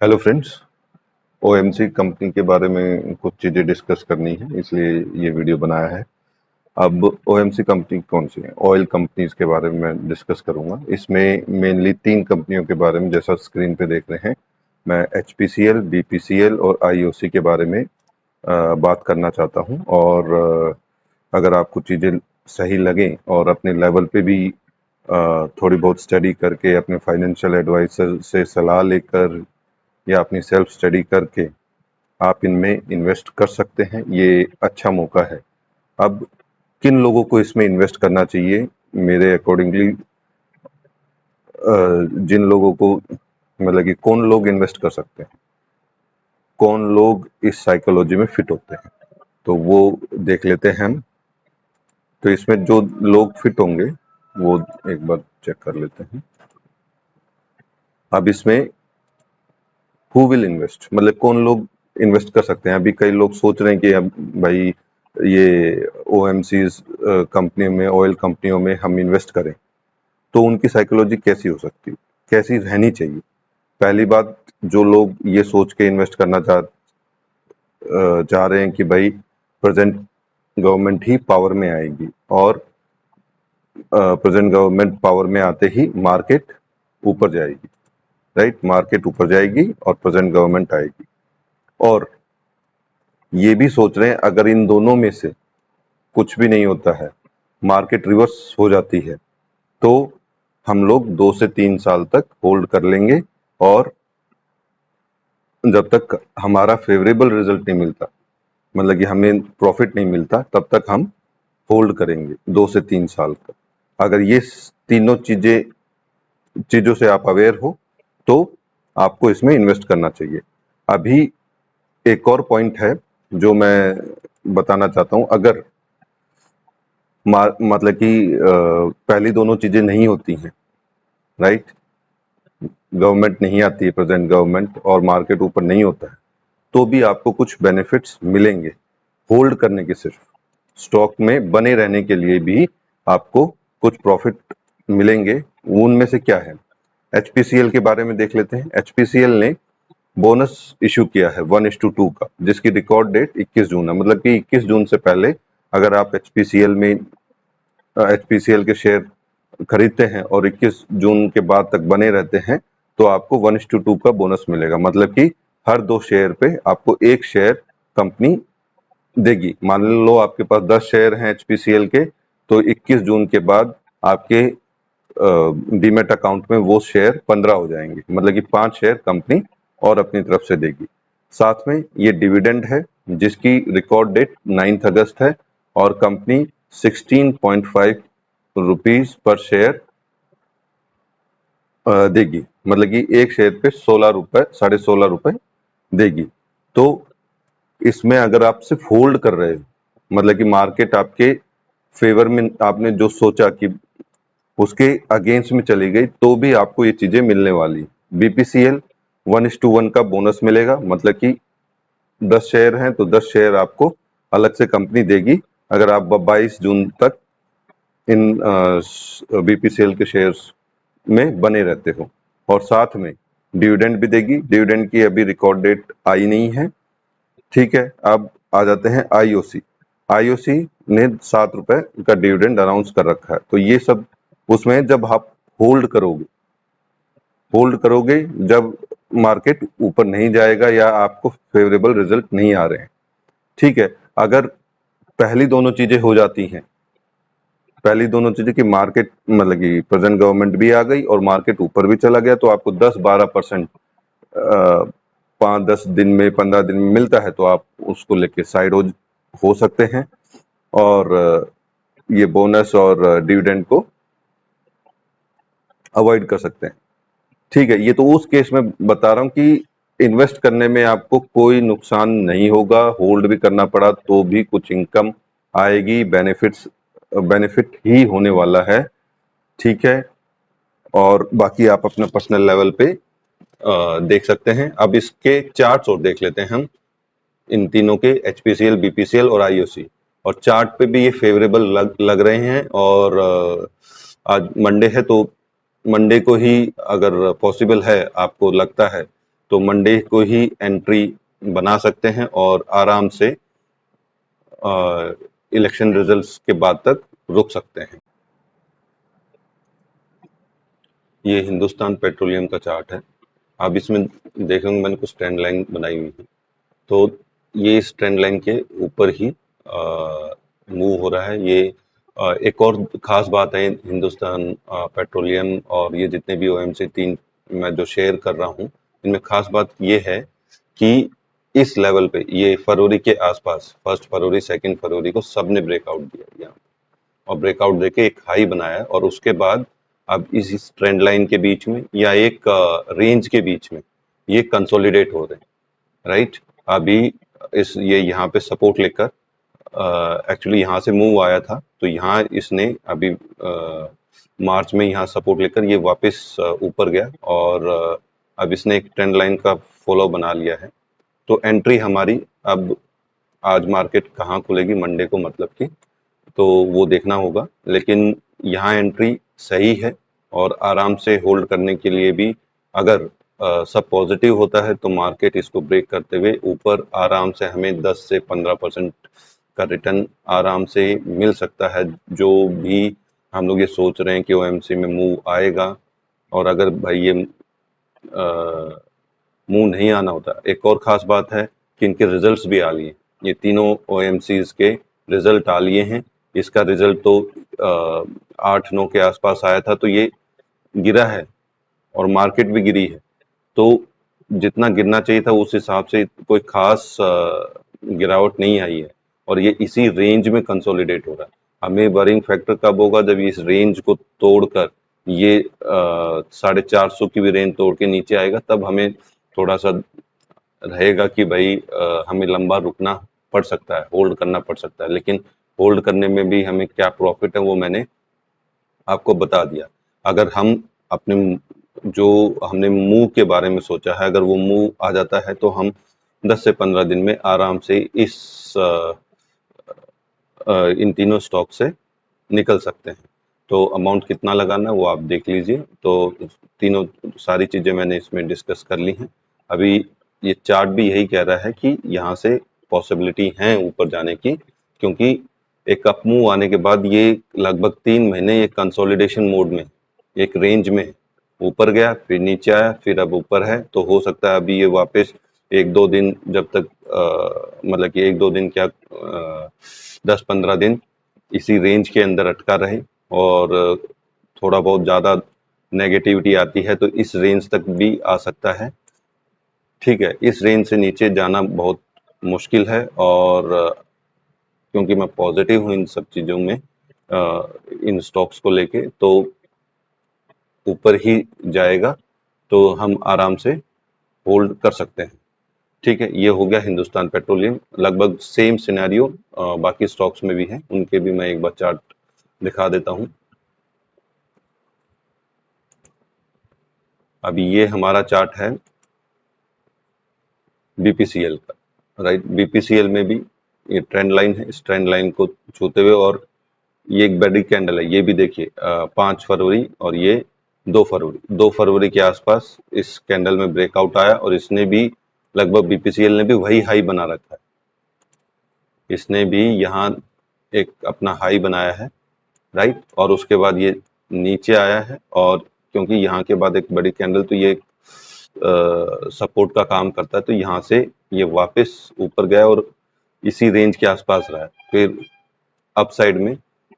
Hello friends. OMC company के बारे में कुछ चीज़ें डिस्कस करनी है, इसलिए ये वीडियो बनाया है। अब ओएमसी कंपनी कौन सी है? ऑयल कंपनीज के बारे में मैं डिस्कस करूंगा। इसमें मेनली तीन कंपनियों के बारे में, जैसा स्क्रीन पे देख रहे हैं, मैं एचपीसीएल, बीपीसीएल और आईओसी के बारे में बात करना चाहता हूं। और अगर आपको चीज़ें सही लगें और अपने लेवल पे भी थोड़ी बहुत स्टडी करके, अपने फाइनेंशियल एडवाइजर से सलाह लेकर या अपनी सेल्फ स्टडी करके आप इनमें इन्वेस्ट कर सकते हैं। ये अच्छा मौका है। अब किन लोगों को इसमें इन्वेस्ट करना चाहिए? मेरे अकॉर्डिंगली जिन लोगों को, मतलब कि कौन लोग इन्वेस्ट कर सकते हैं, कौन लोग इस साइकोलॉजी में फिट होते हैं, तो वो देख लेते हैं हम। तो इसमें जो लोग फिट होंगे वो एक बार चेक कर लेते हैं। अब इसमें हु विल इन्वेस्ट, मतलब कौन लोग इन्वेस्ट कर सकते हैं। अभी कई लोग सोच रहे हैं कि अब भाई ये ओएमसीज कंपनी में, ऑयल कंपनियों में हम इन्वेस्ट करें, तो उनकी साइकोलॉजी कैसी हो सकती है, कैसी रहनी चाहिए? पहली बात, जो लोग ये सोच के इन्वेस्ट करना चाह रहे हैं कि भाई प्रेजेंट गवर्नमेंट ही पावर में आएगी और प्रेजेंट गवर्नमेंट पावर में आते ही मार्केट ऊपर जाएगी, राइट? मार्केट ऊपर जाएगी और प्रेजेंट गवर्नमेंट आएगी। और ये भी सोच रहे हैं अगर इन दोनों में से कुछ भी नहीं होता है, मार्केट रिवर्स हो जाती है, तो हम लोग 2 से 3 साल तक होल्ड कर लेंगे और जब तक हमारा फेवरेबल रिजल्ट नहीं मिलता, मतलब कि हमें प्रॉफिट नहीं मिलता, तब तक हम होल्ड करेंगे 2 से 3 साल तक। अगर ये तीनों चीजों से आप अवेयर हो तो आपको इसमें इन्वेस्ट करना चाहिए। अभी एक और पॉइंट है जो मैं बताना चाहता हूं। अगर मतलब कि पहली दोनों चीजें नहीं होती हैं, राइट? गवर्नमेंट नहीं आती है, प्रेजेंट गवर्नमेंट, और मार्केट ऊपर नहीं होता है, तो भी आपको कुछ बेनिफिट्स मिलेंगे होल्ड करने के। सिर्फ स्टॉक में बने रहने के लिए भी आपको कुछ प्रॉफिट मिलेंगे। उनमें से क्या है? एचपीसीएल के बारे में देख लेते हैं। एचपीसीएल ने बोनस इशू किया है 1:2 का, जिसकी रिकॉर्ड डेट 21 जून है। मतलब कि 21 जून से पहले अगर आप एचपीसीएल के शेयर खरीदते हैं और 21 जून के बाद तक बने रहते हैं, तो आपको 1:2 का बोनस मिलेगा। मतलब कि हर 2 शेयर पे आपको 1 शेयर कंपनी देगी। मान लो आपके पास 10 शेयर हैं एचपीसीएल के, तो 21 जून के बाद आपके डीमेट अकाउंट में वो शेयर 15 हो जाएंगे। मतलब कि 5 शेयर कंपनी और अपनी तरफ से देगी। साथ में ये डिविडेंड है, जिसकी रिकॉर्ड डेट 9 अगस्त है, और कंपनी 16.5 रुपीज पर शेयर देगी। मतलब कि 1 शेयर पे 16 रुपए, 16.5 रुपए देगी। तो इसमें अगर आप सिर्फ होल्ड कर रहे हो, मतलब कि मार्केट आपके फेवर में, आपने जो सोचा कि उसके अगेंस्ट में चली गई, तो भी आपको ये चीजें मिलने वाली। बीपीसीएल 1:1 का बोनस मिलेगा। मतलब कि 10 शेयर हैं तो 10 शेयर आपको अलग से कंपनी देगी अगर आप 22 जून तक इन बीपीसीएल के शेयर्स में बने रहते हो। और साथ में डिविडेंड भी देगी। डिविडेंड की अभी रिकॉर्ड डेट आई नहीं है, ठीक है। अब आ जाते हैं आईओसी। आईओसी ने 7 रुपए का डिविडेंड अनाउंस कर रखा है। तो ये सब उसमें जब आप होल्ड करोगे जब मार्केट ऊपर नहीं जाएगा या आपको फेवरेबल रिजल्ट नहीं आ रहे हैं, ठीक है। अगर पहली दोनों चीजें हो जाती हैं, पहली दोनों चीजें कि मार्केट, मतलब कि प्रेजेंट गवर्नमेंट भी आ गई और मार्केट ऊपर भी चला गया, तो आपको 10-12% 5-10 दिन में, 15 दिन में मिलता है, तो आप उसको लेके साइड हो सकते हैं और ये बोनस और डिविडेंड को अवॉइड कर सकते हैं, ठीक है। ये तो उस केस में बता रहा हूँ कि इन्वेस्ट करने में आपको कोई नुकसान नहीं होगा। होल्ड भी करना पड़ा तो भी कुछ इनकम आएगी, बेनिफिट ही होने वाला है, ठीक है। और बाकी आप अपना पर्सनल लेवल पे देख सकते हैं। अब इसके चार्ट्स और देख लेते हैं हम, इन तीनों के, एचपीसीएल, बीपीसीएल और आईओसी। और चार्ट पे भी ये फेवरेबल लग रहे हैं। और आज मंडे है, तो मंडे को ही अगर पॉसिबल है, आपको लगता है तो मंडे को ही एंट्री बना सकते हैं और आराम से इलेक्शन रिजल्ट्स के बाद तक रुक सकते हैं। ये हिंदुस्तान पेट्रोलियम का चार्ट है। आप इसमें देखेंगे मैंने कुछ ट्रेंड लाइन बनाई हुई है, तो ये इस ट्रेंड लाइन के ऊपर ही मूव हो रहा है। ये एक और खास बात है हिंदुस्तान पेट्रोलियम और ये जितने भी ओएमसी 3 मैं जो शेयर कर रहा हूँ, इनमें खास बात ये है कि इस लेवल पे ये फरवरी के आसपास 1 फरवरी 2 फरवरी को सबने ब्रेकआउट दिया यहाँ और ब्रेकआउट देके एक हाई बनाया और उसके बाद अब इस ट्रेंड लाइन के बीच में या एक रेंज के बीच में ये कंसोलिडेट हो रहे हैं, राइट। अभी इस ये यहाँ पे सपोर्ट लेकर एक्चुअली यहाँ से मूव आया था, तो यहाँ इसने अभी मार्च में यहाँ सपोर्ट लेकर ये वापस ऊपर गया और अब इसने एक ट्रेंड लाइन का फॉलो बना लिया है। तो एंट्री हमारी अब आज मार्केट कहाँ खुलेगी मंडे को, मतलब कि तो वो देखना होगा, लेकिन यहाँ एंट्री सही है और आराम से होल्ड करने के लिए भी अगर सब पॉजिटिव होता है तो मार्केट इसको ब्रेक करते हुए ऊपर आराम से हमें 10 से 15% का रिटर्न आराम से मिल सकता है। जो भी हम लोग ये सोच रहे हैं कि ओएमसी में मूव आएगा और अगर भाई ये मूव नहीं आना होता, एक और खास बात है कि इनके रिजल्ट्स भी आ लिए, ये तीनों ओएमसीज के रिजल्ट आ लिए हैं। इसका रिजल्ट तो 8-9 के आसपास आया था, तो ये गिरा है और मार्केट भी गिरी है, तो जितना गिरना चाहिए था उस हिसाब से कोई खास गिरावट नहीं आई है और ये इसी रेंज में कंसोलिडेट हो रहा है। हमें वरिंग फैक्टर कब होगा, जब इस रेंज को तोड़कर ये 450 की भी रेंज तोड़ के नीचे आएगा, तब हमें थोड़ा सा रहेगा कि भाई हमें लंबा रुकना पड़ सकता है, होल्ड करना पड़ सकता है। लेकिन होल्ड करने में भी हमें क्या प्रॉफिट है वो मैंने आपको बता दिया। अगर हम अपने जो हमने मूव के बारे में सोचा है, अगर वो मूव आ जाता है तो हम 10 से 15 दिन में आराम से इन तीनों स्टॉक से निकल सकते हैं। तो अमाउंट कितना लगाना है वो आप देख लीजिए। तो तीनों सारी चीजें मैंने इसमें डिस्कस कर ली हैं। अभी ये चार्ट भी यही कह रहा है कि यहाँ से पॉसिबिलिटी है ऊपर जाने की, क्योंकि एक अप मूव आने के बाद ये लगभग 3 महीने एक कंसोलिडेशन मोड में एक रेंज में ऊपर गया, फिर नीचे आया, फिर अब ऊपर है। तो हो सकता है अभी ये वापस 1-2 दिन, जब तक मतलब कि 1-2 दिन क्या 10-15 दिन इसी रेंज के अंदर अटका रहे और थोड़ा बहुत ज़्यादा नेगेटिविटी आती है तो इस रेंज तक भी आ सकता है। ठीक है, इस रेंज से नीचे जाना बहुत मुश्किल है और क्योंकि मैं पॉजिटिव हूँ इन सब चीज़ों में, इन स्टॉक्स को लेके, तो ऊपर ही जाएगा तो हम आराम से होल्ड कर सकते हैं। ठीक है, ये हो गया हिंदुस्तान पेट्रोलियम। लगभग सेम सिनेरियो बाकी स्टॉक्स में भी है, उनके भी मैं एक बार चार्ट दिखा देता हूं। अभी ये हमारा चार्ट है बीपीसीएल का, राइट। बीपीसीएल में भी ये ट्रेंड लाइन है, इस ट्रेंड लाइन को छूते हुए, और ये एक बड़ी कैंडल है, ये भी देखिए 5 फरवरी और ये 2 फरवरी के आसपास इस कैंडल में ब्रेकआउट आया और इसने भी लगभग बीपीसीएल ने भी वही हाई बना रखा है। इसने भी यहाँ एक अपना हाई बनाया है, राइट, और उसके बाद ये नीचे आया है और क्योंकि यहाँ के बाद एक बड़ी कैंडल, तो ये सपोर्ट का काम करता है, तो यहाँ से ये वापस ऊपर गया और इसी रेंज के आसपास रहा है। फिर अप साइड में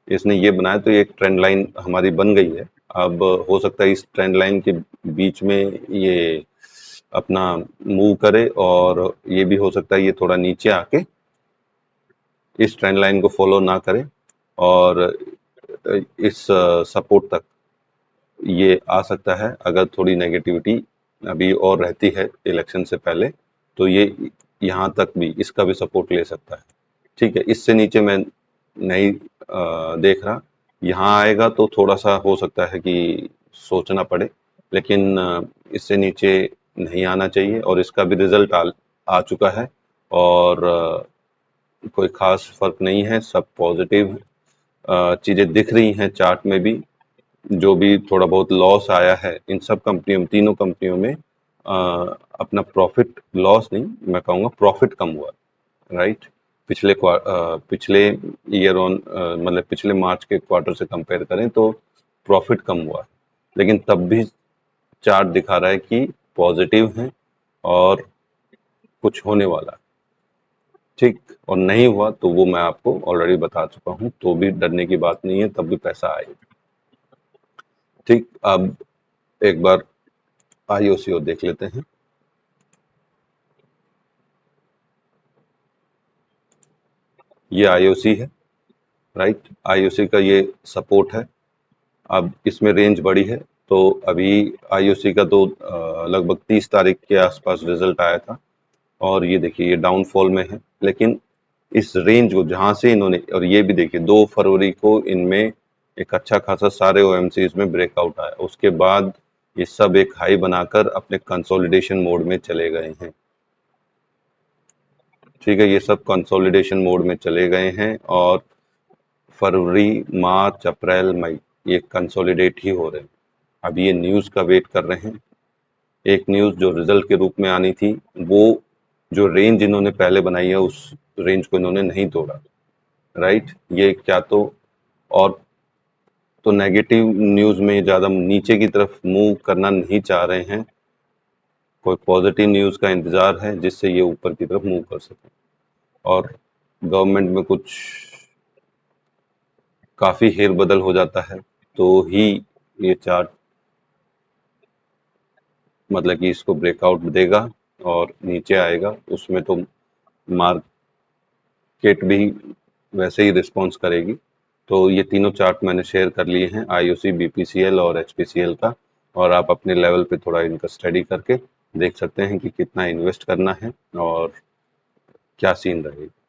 इसने ये बनाया, तो एक ट्रेंड लाइन हमारी बन गई है। अब हो सकता है इस ट्रेंड लाइन के बीच में ये अपना मूव करे और ये भी हो सकता है ये थोड़ा नीचे आके इस ट्रेंड लाइन को फॉलो ना करे और इस सपोर्ट तक ये आ सकता है। अगर थोड़ी नेगेटिविटी अभी और रहती है इलेक्शन से पहले, तो ये यहाँ तक भी इसका भी सपोर्ट ले सकता है। ठीक है, इससे नीचे मैं नहीं देख रहा। यहाँ आएगा तो थोड़ा सा हो सकता है कि सोचना पड़े, लेकिन इससे नीचे नहीं आना चाहिए और इसका भी रिजल्ट आ चुका है और कोई खास फर्क नहीं है, सब पॉजिटिव चीजें दिख रही हैं चार्ट में भी। जो भी थोड़ा बहुत लॉस आया है इन सब कंपनियों, तीनों कंपनियों में अपना प्रॉफिट लॉस नहीं, मैं कहूँगा प्रॉफिट कम हुआ, राइट। पिछले ईयर ऑन मतलब पिछले मार्च के क्वार्टर से कंपेयर करें तो प्रॉफिट कम हुआ, लेकिन तब भी चार्ट दिखा रहा है कि पॉजिटिव है और कुछ होने वाला है, ठीक। और नहीं हुआ तो वो मैं आपको ऑलरेडी बता चुका हूँ, तो भी डरने की बात नहीं है, तब भी पैसा आएगा, ठीक। अब एक बार आईओसीओ देख लेते हैं। ये आईओसी है, राइट। आईओसी का ये सपोर्ट है। अब इसमें रेंज बड़ी है, तो अभी आईओसी का तो लगभग 30 तारीख के आसपास रिजल्ट आया था, और ये देखिए ये डाउनफॉल में है, लेकिन इस रेंज को जहां से इन्होंने, और ये भी देखिए 2 फरवरी को इनमें एक अच्छा खासा सारे ओएमसीज में ब्रेकआउट आया, उसके बाद ये सब एक हाई बनाकर अपने कंसोलिडेशन मोड में चले गए हैं, ठीक है। ये सब कंसोलिडेशन मोड में चले गए हैं, और फरवरी, मार्च, अप्रैल, मई ये कंसोलिडेट ही हो रहे हैं। अब ये न्यूज़ का वेट कर रहे हैं। एक न्यूज़ जो रिजल्ट के रूप में आनी थी, वो जो रेंज इन्होंने पहले बनाई है उस रेंज को इन्होंने नहीं तोड़ा, राइट। ये क्या और तो नेगेटिव न्यूज़ में ज़्यादा नीचे की तरफ मूव करना नहीं चाह रहे हैं, कोई पॉजिटिव न्यूज़ का इंतज़ार है जिससे ये ऊपर की तरफ मूव कर सकें, और गवर्नमेंट में कुछ काफ़ी हेरबदल हो जाता है तो ही ये चार्ट मतलब कि इसको ब्रेकआउट देगा और नीचे आएगा, उसमें तो मार्केट भी वैसे ही रिस्पॉन्स करेगी। तो ये तीनों चार्ट मैंने शेयर कर लिए हैं, आईओसी, बीपीसीएल और एचपीसीएल का, और आप अपने लेवल पे थोड़ा इनका स्टडी करके देख सकते हैं कि कितना इन्वेस्ट करना है और क्या सीन रहेगा।